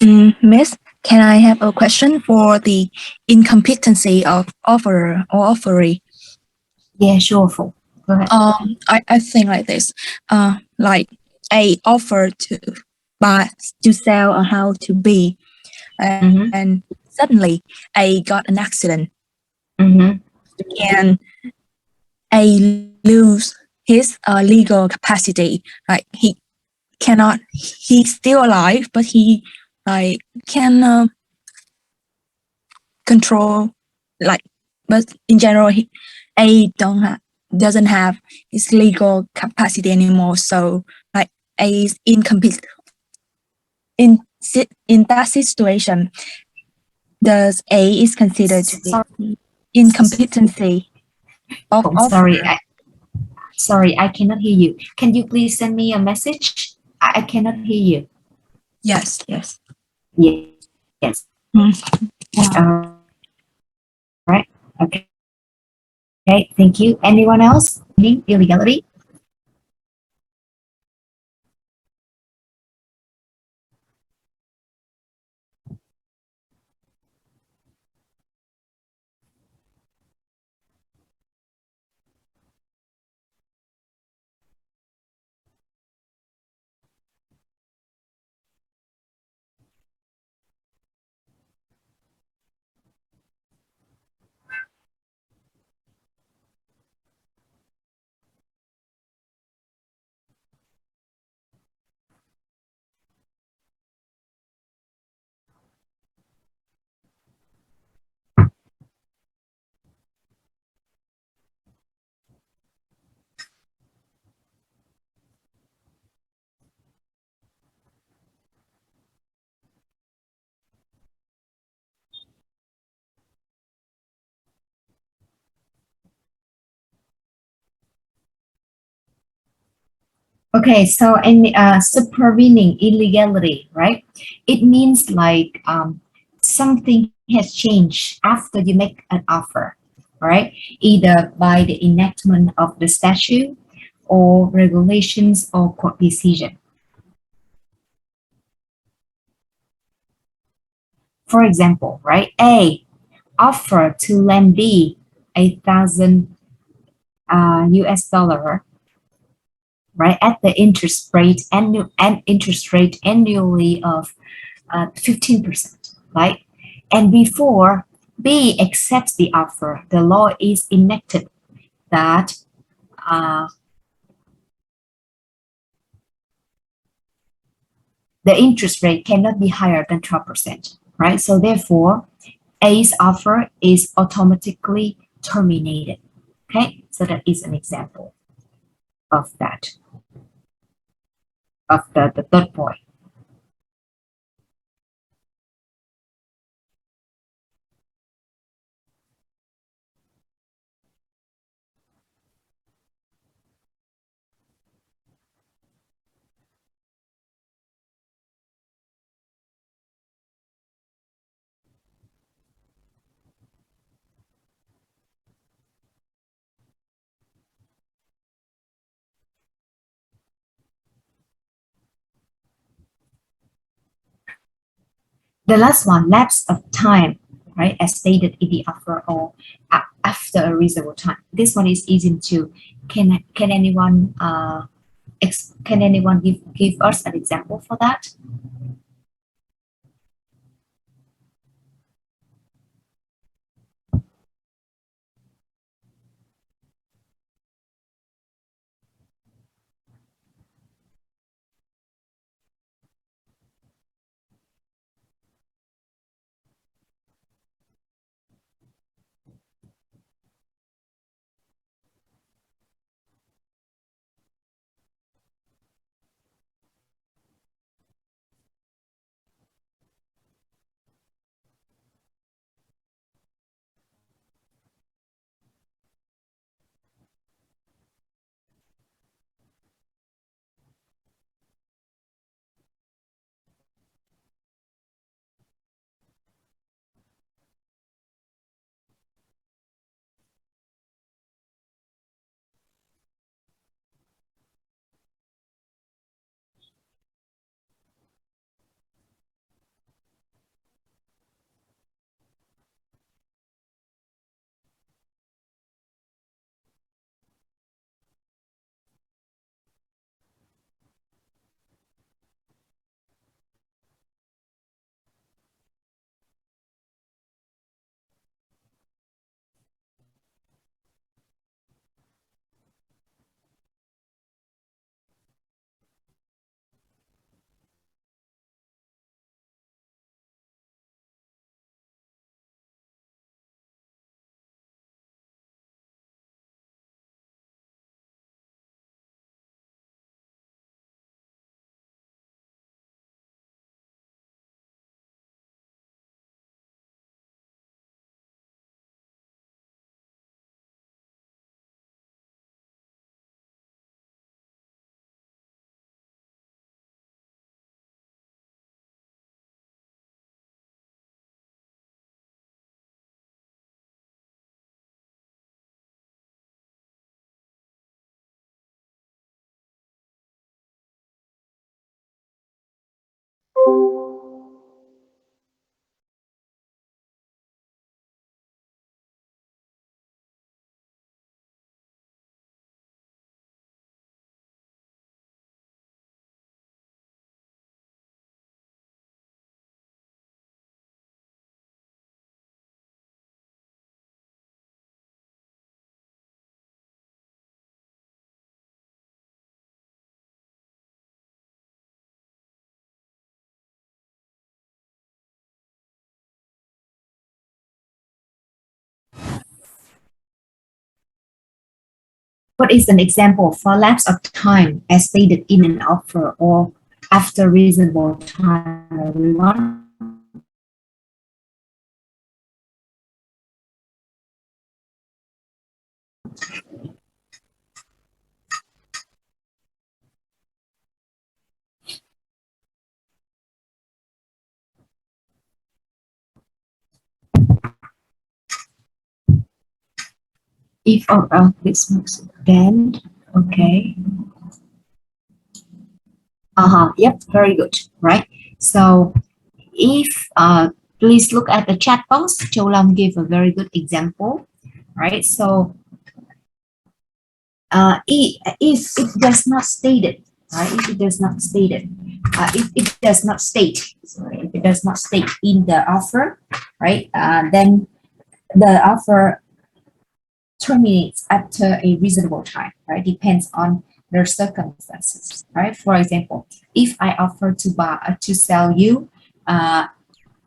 Speaker 4: Miss, can I have a question for the incompetency of offer or offeree?
Speaker 1: Yeah, sure. Go ahead.
Speaker 4: I think like this. Like A offer to buy to sell a house to B, and suddenly A got an accident,
Speaker 1: Mm-hmm.
Speaker 4: and A lose his legal capacity. Like he cannot, he's still alive, but he like can control, like, but in general A doesn't have his legal capacity anymore, so like A is incompetent. In that situation, does A is considered to be incompetency of
Speaker 1: Oh,
Speaker 4: offer?
Speaker 1: sorry, I cannot hear you. Can you please send me a message? I cannot hear you.
Speaker 4: Yes.
Speaker 1: Yes.
Speaker 4: Mm.
Speaker 1: Right. Okay. Okay. Thank you. Anyone else? Illegality? Okay, so in supervening illegality, right? It means like something has changed after you make an offer, right? Either by the enactment of the statute or regulations or court decision. For example, right? A offer to lend B 1,000 US dollar, right? At the interest rate annually of 15%, right? And before B accepts the offer, the law is enacted that the interest rate cannot be higher than 12%, right? So therefore, A's offer is automatically terminated. Okay, so that is an example of that, of the third point. The last one, lapse of time, right? As stated in the offer or after a reasonable time. This one is easy to. Can anyone can anyone give us an example for that? What is an example for lapse of time as stated in an offer or after reasonable time, everyone? If or this makes then, okay. Yep, very good, right? So if please look at the chat box. Châu Lam gave a very good example, right? So if it does not stated, right? If it does not stated, if it does not state, sorry, if it does not state in the offer, right? Then the offer terminates after a reasonable time, right? Depends on their circumstances, right? For example, if I offer to sell you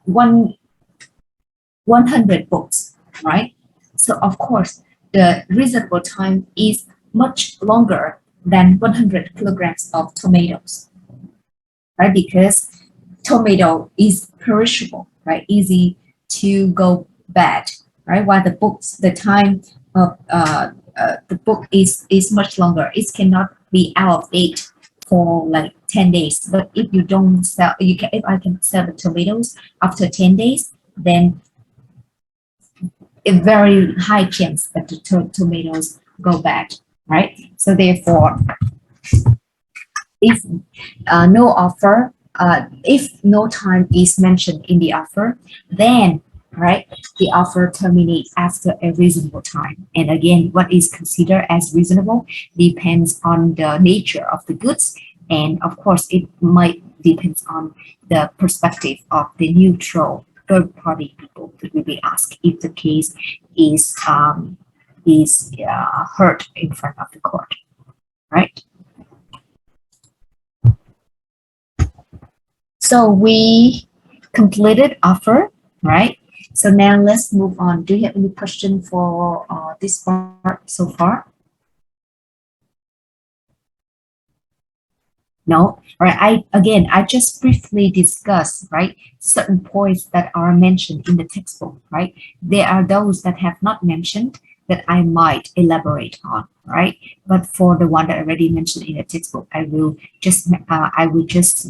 Speaker 1: one 100 books, right? So of course, the reasonable time is much longer than 100 kilograms of tomatoes, right? Because tomato is perishable, right? Easy to go bad, right? While the time of the book is much longer. It cannot be out of date for like 10 days. But if you don't sell, if I can sell the tomatoes after 10 days, then a very high chance that the tomatoes go bad, right? So therefore, if no offer, if no time is mentioned in the offer, then right, the offer terminates after a reasonable time. And again, what is considered as reasonable depends on the nature of the goods, and of course, it might depend on the perspective of the neutral third-party people that will be asked if the case is heard in front of the court, right? So we completed offer, right? So now let's move on. Do you have any question for this part so far? No, right? I just briefly discussed, right, certain points that are mentioned in the textbook, right? There are those that have not mentioned that I might elaborate on, right? But for the one that I already mentioned in the textbook, I will just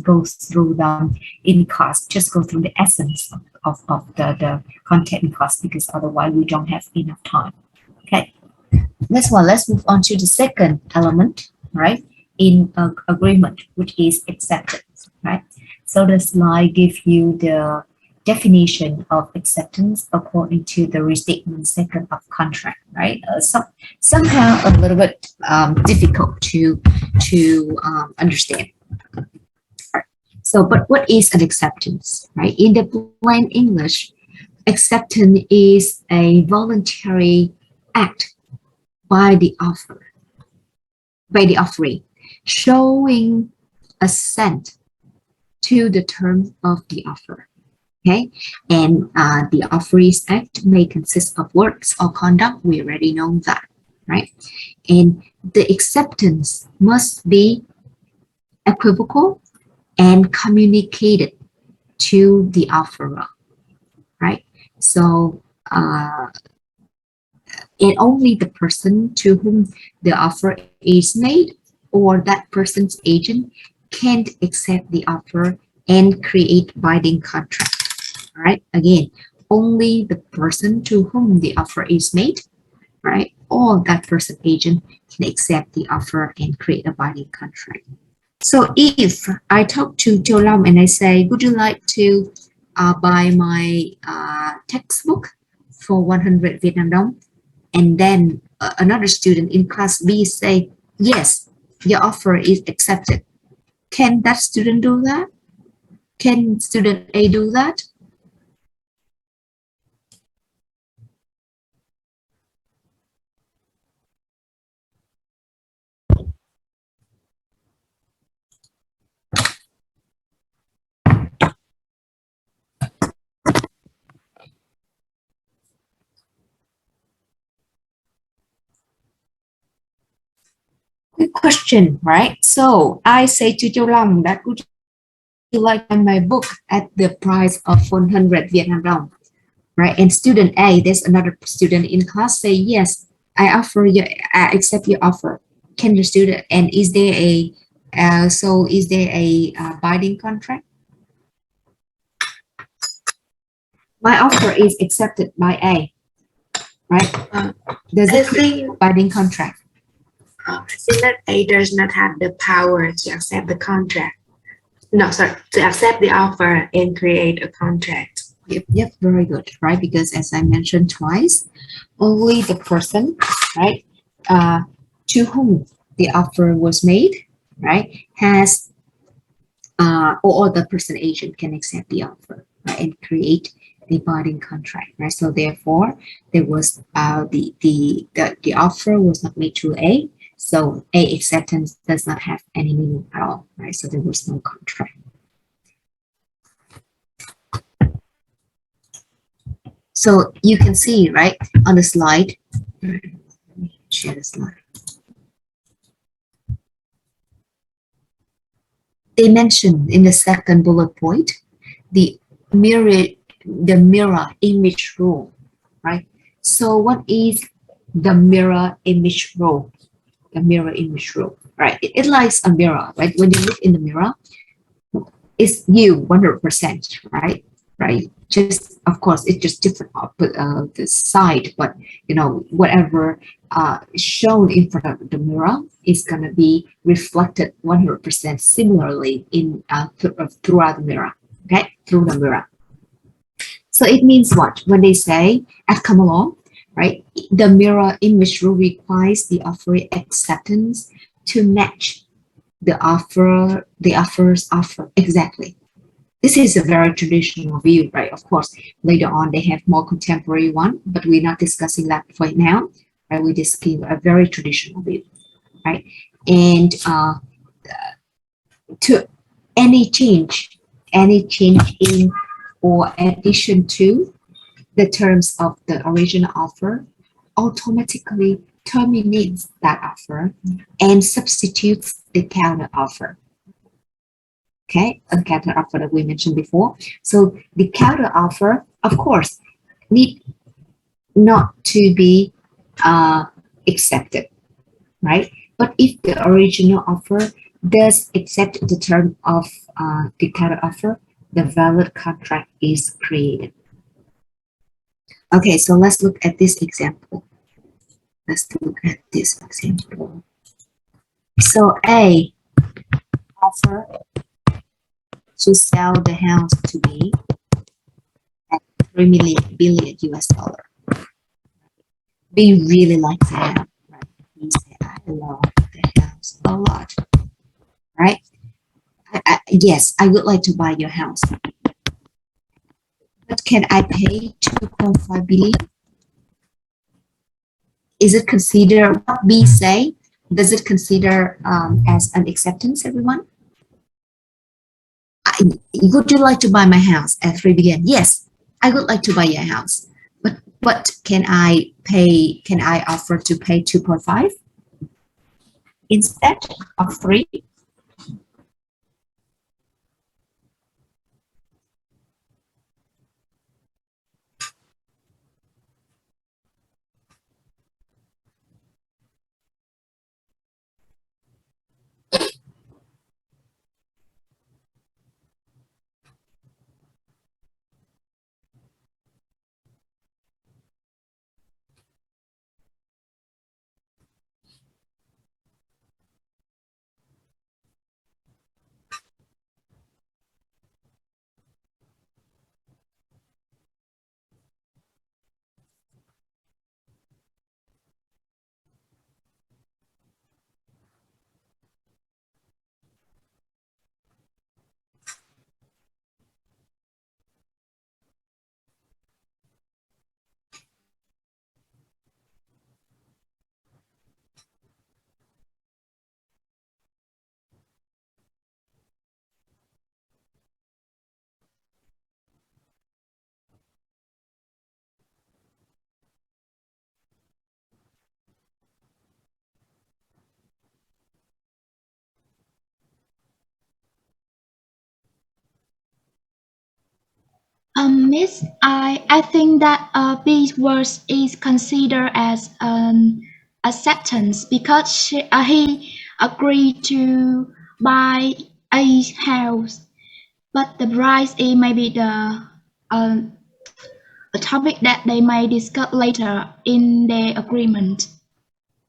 Speaker 1: go through them in class, just go through the essence of the content in class, because otherwise we don't have enough time. Okay, next one, let's move on to the second element, right? In agreement, which is acceptance, right? So the slide gives you the definition of acceptance according to the restatement second of contract, right? Somehow a little bit difficult to understand. Right. So, but what is an acceptance, right? In the plain English, acceptance is a voluntary act by the offering, showing assent to the terms of the offer. Okay, and the offeree's act may consist of words or conduct. We already know that, right? And the acceptance must be equivocal and communicated to the offerer, right? So, and only the person to whom the offer is made or that person's agent can't accept the offer and create binding contract. All right, again, only the person to whom the offer is made, right, or that person agent can accept the offer and create a binding contract. So if I talk to Châu Long and I say, would you like to buy my textbook for 100 Vietnam dong? And then another student in class B say, yes, your offer is accepted. Can that student do that? Can student A do that? Good question, right? So I say to Châu Long that would you like my book at the price of 100 Vietnam dong, right? And student A, there's another student in class say, yes, I offer you, I accept your offer. Can the student, and is there a, is there a binding contract? My offer is accepted by A, right? Does
Speaker 3: I
Speaker 1: it create
Speaker 3: think
Speaker 1: a binding contract?
Speaker 3: I think that A does not have the power to accept the contract. No, sorry, to accept the offer and create a contract.
Speaker 1: Yep, very good, right? Because as I mentioned twice, only the person, right, to whom the offer was made, right, has, or the person agent can accept the offer, right, and create a binding contract, right? So therefore, there was the offer was not made to A, so A acceptance does not have any meaning at all, right? So there was no contract. So you can see, right, on the slide, let me share the slide. They mentioned in the second bullet point, the mirror image rule, right? So what is the mirror image rule? The mirror image rule, right? It likes a mirror, right? When you look in the mirror, it's you 100%, right? Right? Just of course, it's just different the side, but you know whatever shown in front of the mirror is gonna be reflected 100% similarly in throughout the mirror. Okay, through the mirror. So it means what? When they say I've come along, right? The mirror image rule requires the offer acceptance to match the offer's offer exactly. This is a very traditional view, right? Of course, later on they have more contemporary one, but we're not discussing that for now, right? We're discussing a very traditional view, right? And to any change in or addition to the terms of the original offer automatically terminates that offer and substitutes the counter offer. Okay, a counter offer that we mentioned before. So the counter offer, of course, need not to be accepted, right? But if the original offer does accept the term of the counter offer, the valid contract is created. Okay, so let's look at this example. Let's look at this example. So A offer to sell the house to B at 3 billion US dollar. B really likes the house, right? He said, I love the house a lot, right? Yes, I would like to buy your house. But can I pay 2.5 billion? Is it considered what B say? Does it consider as an acceptance, everyone? Would you like to buy my house at 3 billion? Yes, I would like to buy your house. But can I offer to pay 2.5 instead of 3?
Speaker 2: Miss, I think that B's words is considered as an acceptance because he agreed to buy a house, but the price is maybe uh, a topic that they may discuss later in their agreement.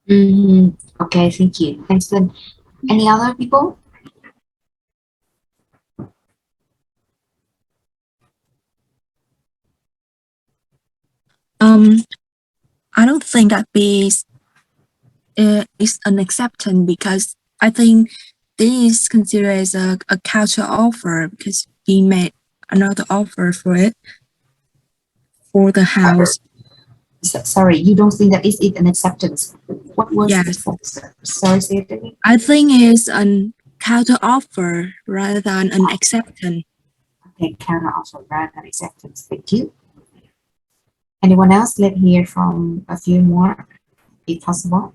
Speaker 1: Okay, thank you. Thanks, Lynn. Any other people?
Speaker 4: I don't think that B is an acceptance because I think this is considered as a counter offer because he made another offer for it for the house.
Speaker 1: Sorry, you don't think that is it an acceptance? What was
Speaker 4: Yes.
Speaker 1: sorry, say it again.
Speaker 4: I think it's a counter offer rather than an acceptance.
Speaker 1: Okay, counter offer rather than acceptance. Thank you. Anyone else? Let's hear from a few more, if possible.